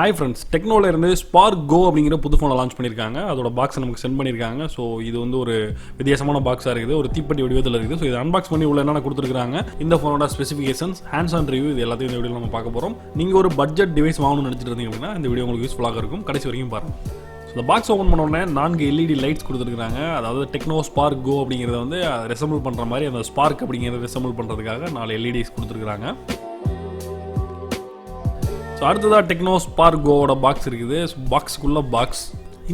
Hi friends, Tecno Spark Go அப்படிங்கிற புது ஃபோனை லான்ச் பண்ணியிருக்காங்க. அதோட பாக்ஸை நமக்கு சென்ட் பண்ணியிருக்காங்க. ஸோ இது வந்து ஒரு வித்தியாசமான பாக்ஸாக இருக்குது, ஒரு தீப்பெட்டி வடிவத்தில் இருக்குது. ஸோ இதை அன்பாக்ஸ் பண்ணி உள்ள என்னென்ன கொடுத்துருக்காங்க, இந்த ஃபோனோட ஸ்பெசிஃபிகேஷன்ஸ், ஹேண்ட்ஸ் ஆன் ரிவ்யூ, இது எல்லாத்தையும் இந்த வீடியோ நம்ம பார்க்க போகிறோம். நீங்கள் ஒரு பட்ஜெட் டிவைஸ் வாங்கணும்னு நினச்சிட்டு இருந்தீங்க அப்படின்னா இந்த வீடியோ உங்களுக்கு யூஸ்ஃபுல்லாக இருக்கும். கடைசி வரைக்கும் பாருங்கள். ஸோ இந்த பாக்ஸ் ஓப்பன் பண்ண உடனே 4 LED லைட்ஸ் கொடுத்துருக்காங்க. அதாவது டெக்னோ ஸ்பார்க் கோ அப்படிங்கிறத வந்து ரெசம்பிள் பண்ணுற மாதிரி, அந்த ஸ்பார்க் அப்படிங்கிறத ரெசம்பிள் பண்ணுறதுக்காக 4 LEDs கொடுத்துருக்காங்க. ஸோ அடுத்ததாக டெக்னோ ஸ்பார்க் கோவோட பாக்ஸ் இருக்குது. பாக்ஸுக்குள்ளே பாக்ஸ்,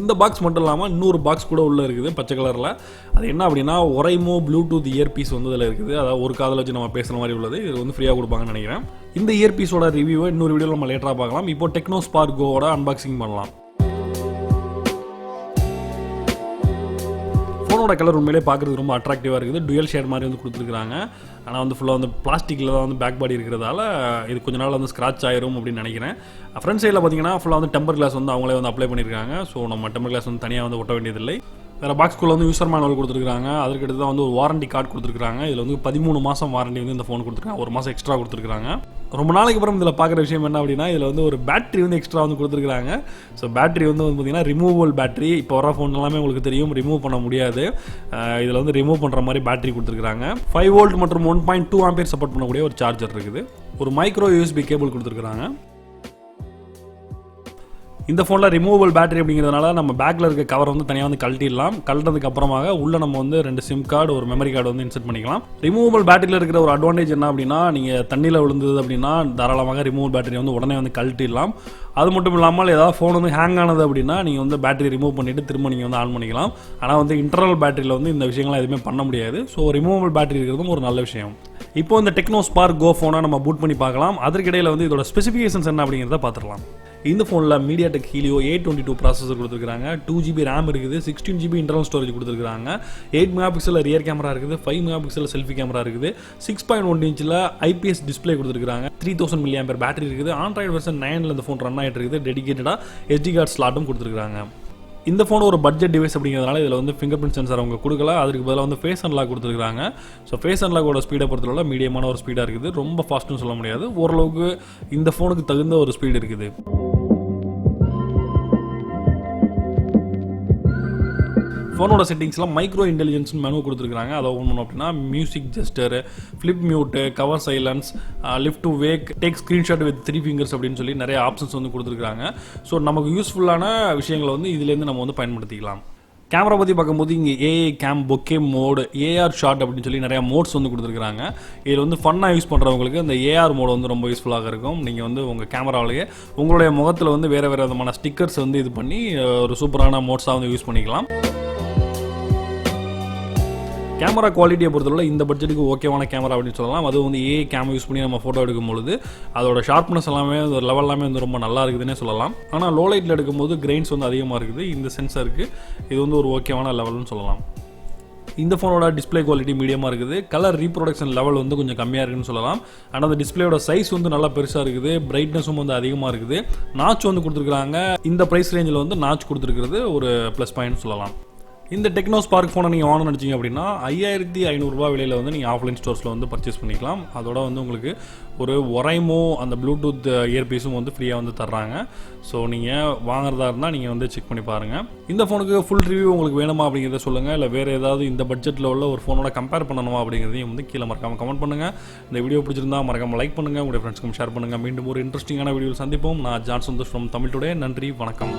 இந்த பாக்ஸ் மட்டும் இல்லாமல் இன்னொரு பாக்ஸ் கூட உள்ளே இருக்குது பச்சை கலரில். அது என்ன அப்படின்னா ஒரைமோ ப்ளூடூத் இயர்பீஸ் வந்து அதில் இருக்குது. அதாவது ஒரு காதில் வச்சு நம்ம பேசுகிற மாதிரி உள்ளது. இது வந்து ஃப்ரீயாக கொடுப்பாங்கன்னு நினைக்கிறேன். இந்த இயர்பீஸோட ரிவ்யூவை இன்னொரு வீடியோவில் நம்ம லேட்டராக பார்க்கலாம். இப்போ டெக்னோ ஸ்பார்க் கோவோட அன்பாக்சிங் பண்ணலாம். ஃபோனோட கலர் உண்மையிலே பார்க்குறதுக்கு ரொம்ப அட்ராக்டிவாக இருக்குது. டுயல் ஷேட் மாதிரி வந்து கொடுத்துருக்காங்க. ஆனால் வந்து ஃபுல்லாக வந்து பிளாஸ்டிக்கில் தான் வந்து பேக் பாடி இருக்கிறதால இது கொஞ்ச நாள் வந்து ஸ்க்ராட்ச் ஆயிரும் அப்படின்னு நினைக்கிறேன். ஃப்ரண்ட் சைடில் பார்த்தீங்கன்னா ஃபுல்லாக வந்து டெம்பர் கிளாஸ் வந்து அவங்களே வந்து அப்ளை பண்ணியிருக்காங்க. ஸோ நம்ம டெம்பர் கிளாஸ் வந்து தனியாக வந்து ஒட்ட வேண்டியதில்லை. வேறு பாக்ஸ்குள்ளே வந்து யூசர் மேனுவல் கொடுத்துருக்காங்க. அதுக்கடுத்து தான் வந்து ஒரு வாரண்டி கார்டு கொடுத்துருக்காங்க. இதில் வந்து 13 மாதம் வாரண்டி வந்து இந்த ஃபோன் கொடுத்துருக்காங்க. ஒரு மாதம் எக்ஸ்ட்ரா கொடுத்துருக்காங்க. ரொம்ப நாளைக்கு அப்புறம் இதில் பார்க்குற விஷயம் என்ன அப்படின்னா, இதில் வந்து ஒரு பேட்டரி வந்து எக்ஸ்ட்ரா வந்து கொடுத்துருக்காங்க. ஸோ பேட்டரி வந்து பார்த்தீங்கன்னா ரிமூவல் பேட்டரி. இப்போ வர ஃபோன் எல்லாமே உங்களுக்கு தெரியும், ரிமூவ் பண்ண முடியாது. இதில் வந்து ரிமூவ் பண்ணுற மாதிரி பேட்டரி கொடுத்துருக்காங்க. 5 வோல்ட் மற்றும் 1.2 ஆம்பியர் சப்போர்ட் பண்ணக்கூடிய ஒரு சார்ஜர் இருக்குது. ஒரு மைக்ரோ USB கேபிள் கொடுத்துருக்காங்க. இந்த ஃபோனில் ரிமூவபிள் பேட்டரி அப்படிங்கிறதுனால நம்ம பேக்கில் இருக்க கவர் வந்து தனியாக வந்து கழட்டிடலாம். கழட்டதுக்கு அப்புறமாக உள்ள நம்ம வந்து 2 சிம் கார்டு, ஒரு மெமரி கார்டு வந்து இன்செர்ட் பண்ணிக்கலாம். ரிமூவபிள் பேட்டரியில் இருக்கிற ஒரு அட்வான்டேஜ் என்ன அப்படின்னா, நீங்கள் தண்ணியில் விழுந்தது அப்படின்னா தாராளமாக ரிமூவல் பேட்டரி வந்து உடனே வந்து கழட்டிடலாம். அது மட்டும் இல்லாமல் ஏதாவது ஃபோன் வந்து ஹேங் ஆனது அப்படின்னா நீங்கள் வந்து பேட்டரி ரிமூவ் பண்ணிவிட்டு திரும்ப நீங்கள் வந்து ஆன் பண்ணிக்கலாம். ஆனால் வந்து இன்டர்னல் பேட்டரியில் வந்து இந்த விஷயங்கள்லாம் எதுவுமே பண்ண முடியாது. ஸோ ரிமூவபிள் பேட்டரி இருக்கிறதும் ஒரு நல்ல விஷயம். இப்போ இந்த டெக்னோ ஸ்பார்க் கோ ஃபோனை நம்ம பூட் பண்ணி பார்க்கலாம். அதற்கிடையில் வந்து இதோட ஸ்பெசிஃபிகேஷன்ஸ் என்ன அப்படிங்கிறத பார்த்துடலாம். இந்த ஃபோனில் MediaTek Helio A22 ப்ராசஸர் கொடுத்துருக்காங்க. 2GB RAM இருக்குது. 16GB இன்டர்னல் ஸ்டோரேஜ் கொடுத்துருக்காங்க. 8 மெகாபிக்சல் ரியர் கேமரா இருக்குது. 5 மெகாபிக்சல் செல்ஃபி கேமரா இருக்குது. 6.1 இன்ச்சில் IPS டிஸ்பிளே கொடுத்துருக்காங்க. 3000 mAh பேட்டரி இருக்குது. ஆண்ட்ராய்டு வெர்ஷன் 9 இந்த ஃபோன் ரன் ஆகிட்டு இருக்குது. டெடிகேட்டடாக SD கார்டு ஸ்லாட்டும் கொடுத்துருக்காங்க. இந்த ஃபோன் ஒரு பட்ஜெட் டிவைஸ் அப்படிங்கிறதுனால இதில் வந்து ஃபிங்கர் பிரிண்ட் சென்சார் அவங்க கொடுக்கல. அதுக்கு பதிலாக வந்து ஃபேஸ் அன்லாக் கொடுத்துருக்காங்க. ஸோ ஃபேஸ் அன்லாக்கோட ஸ்பீடை பொறுத்தவரை மீடியமான ஒரு ஸ்பீடாக இருக்குது. ரொம்ப ஃபாஸ்ட்னு சொல்ல முடியாது, ஓரளவுக்கு இந்த ஃபோனுக்கு தகுந்த ஒரு ஸ்பீடு இருக்குது. ஃபோனோட செட்டிங்ஸ்லாம் மைக்ரோ இன்டெலிஜென்ஸ் மெனு கொடுத்துருக்காங்க. அதை ஒன்று அப்படின்னா music gesture, flip mute, cover silence, lift to wake, take screenshot with 3 fingers அப்படின்னு சொல்லி நிறைய ஆப்ஷன்ஸ் வந்து கொடுத்துருக்காங்க. ஸோ நமக்கு யூஸ்ஃபுல்லான விஷயங்களை வந்து இதுலேருந்து நம்ம வந்து பயன்படுத்திக்கலாம். கேமரா பற்றி பார்க்கும்போது இங்கே AI cam, bokeh mode, AR shot அப்படின்னு சொல்லி நிறையா மோட்ஸ் வந்து கொடுத்துருக்காங்க. இதில் வந்து ஃபன்னாக யூஸ் பண்ணுறவங்களுக்கு இந்த ஏஆர் மோடு வந்து ரொம்ப யூஸ்ஃபுல்லாக இருக்கும். நீங்கள் வந்து உங்கள் கேமராவிலேயே உங்களுடைய முகத்தில் வந்து வேறு வேறு விதமான ஸ்டிக்கர்ஸ் வந்து இது பண்ணி ஒரு சூப்பரான மோட்ஸாக வந்து யூஸ் பண்ணிக்கலாம். கேமரா குவாலிட்டியை பொறுத்தவரை இந்த பட்ஜெட்டுக்கு ஓகேவான கேமரா அப்படின்னு சொல்லலாம். அது வந்து ஏஐ கேம் யூஸ் பண்ணி நம்ம ஃபோட்டோ எடுக்கும்பொழுது அதோட ஷார்ப்னஸ் எல்லாமே ஒரு லெவல் எல்லாமே வந்து ரொம்ப நல்லா இருக்குதுன்னே சொல்லலாம். ஆனால் லோ லைட்டில் எடுக்கும்போது கிரெயின்ஸ் வந்து அதிகமாக இருக்குது. இந்த சென்சருக்கு இது வந்து ஒரு ஓகேவான லெவல்னு சொல்லலாம். இந்த ஃபோனோட டிஸ்பிளே குவாலிட்டி மீடியமாக இருக்குது. கலர் ரீப்ரொடக்ஷன் லெவல் வந்து கொஞ்சம் கம்மியாக இருக்குன்னு சொல்லலாம். ஆனால் அந்த டிஸ்பிளேயோட சைஸ் வந்து நல்லா பெருசாக இருக்குது. பிரைட்னஸும் வந்து அதிகமாக இருக்குது. நாச் வந்து கொடுத்துருக்காங்க. இந்த ப்ரைஸ் ரேஞ்சில் வந்து நாச் கொடுத்துருக்கிறது ஒரு ப்ளஸ் பாயிண்ட் சொல்லலாம். இந்த டெக்னோ ஸ்பார்க் ஃபோனை நீங்கள் வாங்கணும்னு நினச்சிங்க அப்படின்னா 5500 ரூபா விலையில் வந்து நீங்கள் ஆஃப்லைன் ஸ்டோர்ஸில் வந்து பர்ச்சேஸ் பண்ணிக்கலாம். அதோட வந்து உங்களுக்கு ஒரு ஒரைமோ அந்த ப்ளூடூத் இயர்பீஸும் வந்து ஃப்ரீயாக வந்து தர்றாங்க. ஸோ நீங்கள் வாங்குறதா இருந்தால் நீங்கள் வந்து செக் பண்ணி பாருங்கள். இந்த ஃபோனுக்கு ஃபுல் ரிவ்யூ உங்களுக்கு வேணுமா அப்படிங்கிறத சொல்லுங்கள். இல்லை வேறு ஏதாவது இந்த பட்ஜெட்டில் உள்ள ஒரு ஃபோனோட கம்பேர் பண்ணணுமா அப்படிங்கிறதையும் வந்து கீழே மறக்காமல் கமெண்ட் பண்ணுங்கள். இந்த வீடியோ பிடிச்சிருந்தா மறக்காமல் லைக் பண்ணுங்கள், உங்களுடைய ஃப்ரெண்ட்ஸ்க்கும் ஷேர் பண்ணுங்கள். மீண்டும் ஒரு இன்ட்ரெஸ்டிங்கான வீடியோ சந்திப்போம். நான் John Santhosh from Tamil today. நன்றி, வணக்கம்.